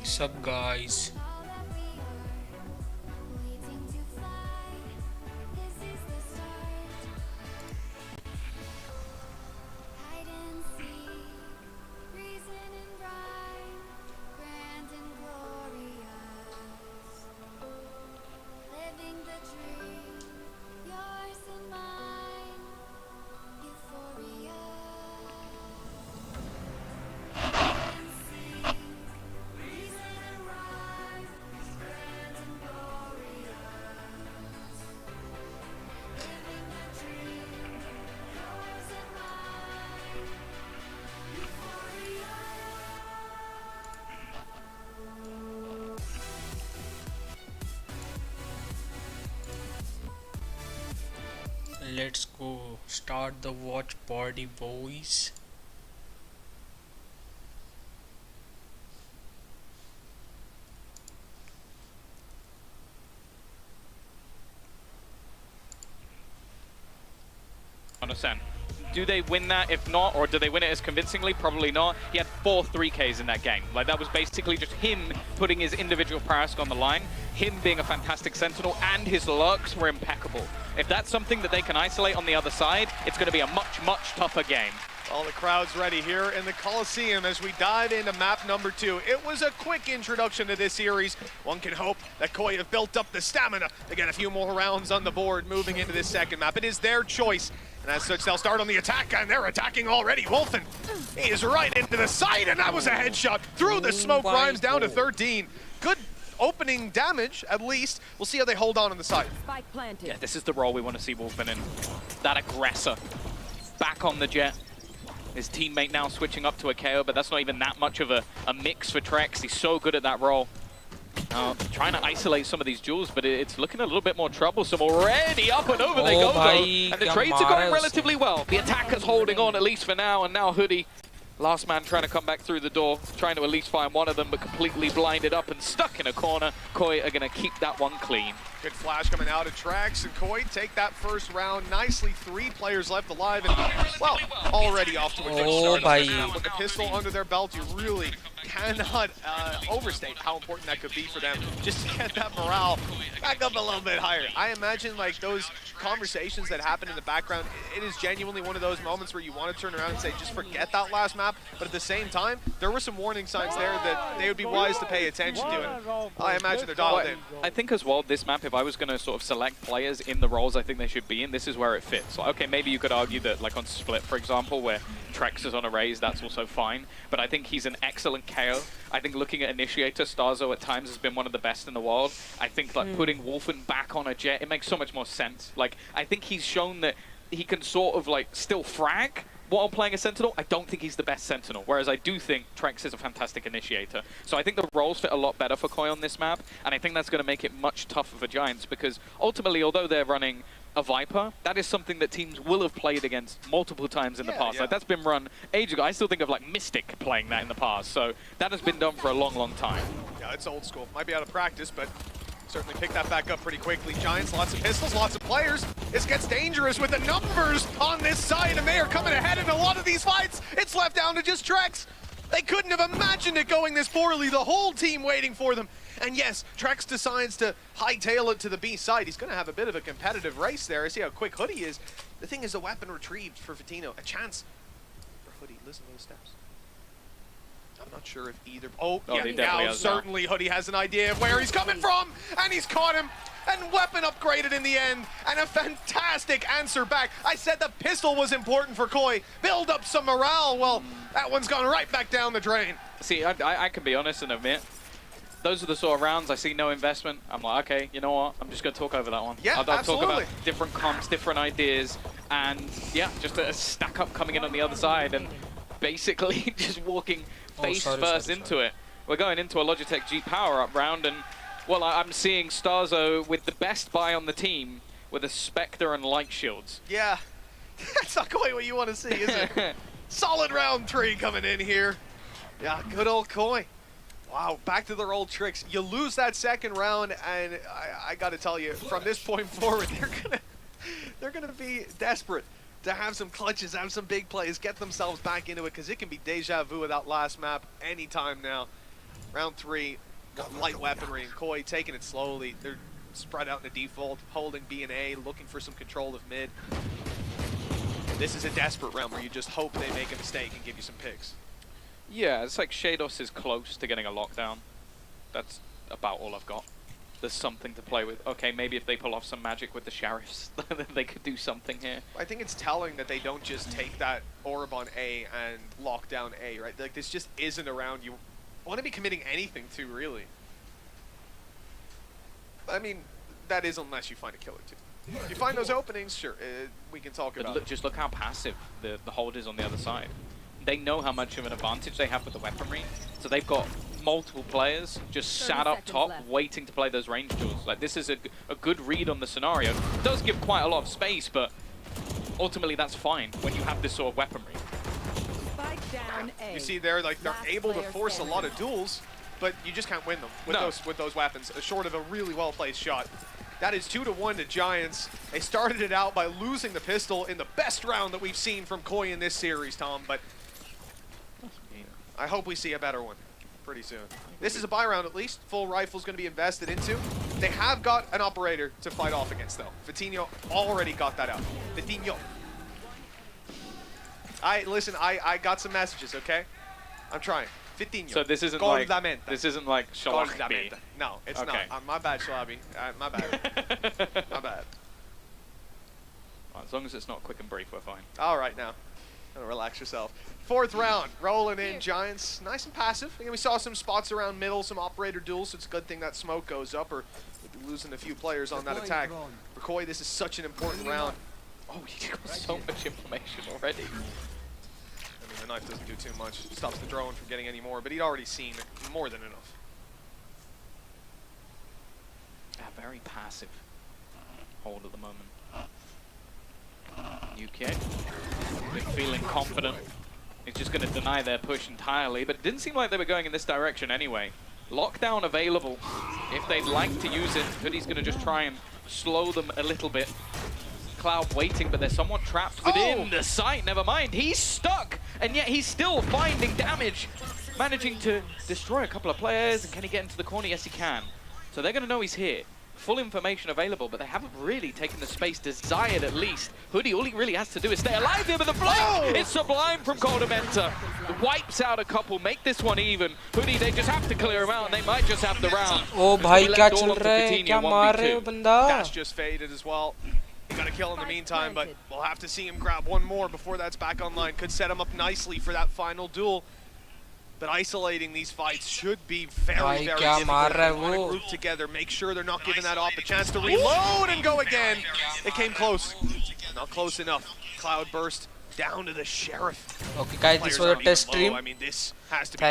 Sup guys. Let's go start the watch party, boys. Understand. Do they win that? If not, or do they win it as convincingly? Probably not. He had 4 3Ks in that game. Like, that was basically just him putting his individual prowess on the line, him being a fantastic sentinel, and his lurks were impeccable. If that's something that they can isolate on the other side, it's going to be a much, much tougher game. All the crowd's ready here in the Coliseum as we dive into map number 2. It was a quick introduction to this series. One can hope that Koi have built up the stamina to get a few more rounds on the board moving into this second map. It is their choice. And as such, they'll start on the attack, and they're attacking already. Wolfen, he is right into the side, and that was a headshot through the smoke. Rhymes down to 13. Good opening damage, at least. We'll see how they hold on the side. Yeah, this is the role we want to see Wolfen in. That aggressor. Back on the jet. His teammate now switching up to a KO, but that's not even that much of a mix for Trex. He's so good at that role. Trying to isolate some of these jewels, but it's looking a little bit more troublesome already. Up and over they go, though. And the trades are going relatively well. The attacker's holding on, at least for now, and now Hoodie, last man trying to come back through the door, trying to at least find one of them, but completely blinded up and stuck in a corner. Koi are going to keep that one clean. Good flash coming out of Trax, and Koi take that first round nicely. 3 players left alive, and, well, already off to a good start. With the pistol under their belt, you really cannot overstate how important that could be for them, just to get that morale back up a little bit higher. I imagine, like, those conversations that happen in the background, it is genuinely one of those moments where you want to turn around and say, just forget that last map, but at the same time, there were some warning signs there that they would be wise to pay attention to, and I imagine they're dialed in. I think as well, this map, if I was going to sort of select players in the roles I think they should be in, this is where it fits. Like, okay, maybe you could argue that, like on Split, for example, where Trex is on a raise, that's also fine, but I think he's an excellent KO. I think looking at Initiator, Starzo at times has been one of the best in the world. I think like putting Wolfen back on a jet, it makes so much more sense. Like, I think he's shown that he can sort of like still frag while playing a Sentinel. I don't think he's the best Sentinel, whereas I do think Trex is a fantastic Initiator. So I think the roles fit a lot better for Koi on this map, and I think that's going to make it much tougher for Giants, because ultimately, although they're running a Viper, that is something that teams will have played against multiple times in the past. Like, that's been run ages ago. I still think of like Mystic playing that in the past, so that has been done for a long, long time. Yeah, it's old school. Might be out of practice, but certainly pick that back up pretty quickly. Giants, lots of pistols, lots of players. This gets dangerous with the numbers on this side, and they are coming ahead in a lot of these fights. It's left down to just Trex. They couldn't have imagined it going this poorly. The whole team waiting for them. And yes, Trex decides to hightail it to the B side. He's going to have a bit of a competitive race there. I see how quick Hoodie is. The thing is, the weapon retrieved for Fatino. A chance for Hoodie. Listen to those steps. I'm not sure if either... Oh yeah, now certainly Hoodie has an idea of where he's coming from, and he's caught him. And weapon upgraded in the end, and a fantastic answer back. I said the pistol was important for Koi. Build up some morale. Well, that one's gone right back down the drain. See, I can be honest and admit, those are the sort of rounds I see no investment. I'm like, okay, you know what? I'm just going to talk over that one. Yeah, I'll talk about different comps, different ideas, and yeah, just a stack up coming in on the other side, and basically just walking face first into it. We're going into a Logitech G power-up round, and well, I'm seeing Starzo with the best buy on the team with a Spectre and Light Shields. Yeah, that's not quite what you want to see, is it? Solid round 3 coming in here. Yeah, good old Koi. Wow, back to their old tricks. You lose that second round, and I got to tell you, from this point forward, they're gonna be desperate to have some clutches, have some big plays, get themselves back into it, because it can be deja vu with that last map anytime now. Round 3, light weaponry, and Koi taking it slowly. They're spread out in a default, holding B and A, looking for some control of mid. This is a desperate round where you just hope they make a mistake and give you some picks. Yeah, it's like Shados is close to getting a lockdown. That's about all I've got. There's something to play with. Okay, maybe if they pull off some magic with the Sheriffs, they could do something here. I think it's telling that they don't just take that orb on A and lock down A, right? Like, this just isn't a round you want to be committing anything to, really. I mean, that is unless you find a killer, too. If you find those openings, sure, we can talk about it. Just look how passive the hold is on the other side. They know how much of an advantage they have with the weaponry, so they've got multiple players just sat up top waiting to play those range duels. Like, this is a good read on the scenario. It does give quite a lot of space, but ultimately that's fine when you have this sort of weaponry. You see there, like, they're able to force a lot of duels, but you just can't win them with those weapons, short of a really well-placed shot. That is 2-1 to Giants. They started it out by losing the pistol in the best round that we've seen from Koi in this series, Tom, but I hope we see a better one pretty soon. This is a buy round at least. Full rifle's going to be invested into. They have got an operator to fight off against, though. Vitinho already got that out. Vitinho. Listen, I got some messages, okay? I'm trying. Vitinho. So this isn't like Shalak B. No, it's okay. not. My bad, Shalabi. My bad. My bad. Well, as long as it's not quick and brief, we're fine. All right, now. Relax yourself. 4th round, rolling in Giants. Nice and passive. Again, we saw some spots around middle, some operator duels, so it's a good thing that smoke goes up, or we'd be losing a few players on that attack. For Koi, this is such an important round. Oh, he got so much information already. I mean, the knife doesn't do too much. It stops the drone from getting any more, but he'd already seen more than enough. Yeah, very passive hold at the moment. UK, been feeling confident. He's just going to deny their push entirely, but it didn't seem like they were going in this direction anyway. Lockdown available. If they'd like to use it, Hoodie's going to just try and slow them a little bit. Cloud waiting, but they're somewhat trapped within the site. Never mind, he's stuck, and yet he's still finding damage. Managing to destroy a couple of players, and can he get into the corner? Yes, he can. So they're going to know he's here. Full information available, but they haven't really taken the space desired, at least. Hoodie, all he really has to do is stay alive here with the flank. It's Sublime from Coldamenta. Wipes out a couple, make this one even. Hoodie, they just have to clear him out, and they might just have the round. Oh, bhai, क्या चल रहा है? क्या मार रहे हो बंदा? Dash just faded as well. He got a kill in the meantime, but we'll have to see him grab one more before that's back online. Could set him up nicely for that final duel. But isolating these fights should be very, very difficult. Want to group together, make sure they're not giving that off a chance to reload and go again. It came close. Not close enough. Cloud burst down to the Sheriff. Okay, guys, this was a test stream. I mean, this has to be Thank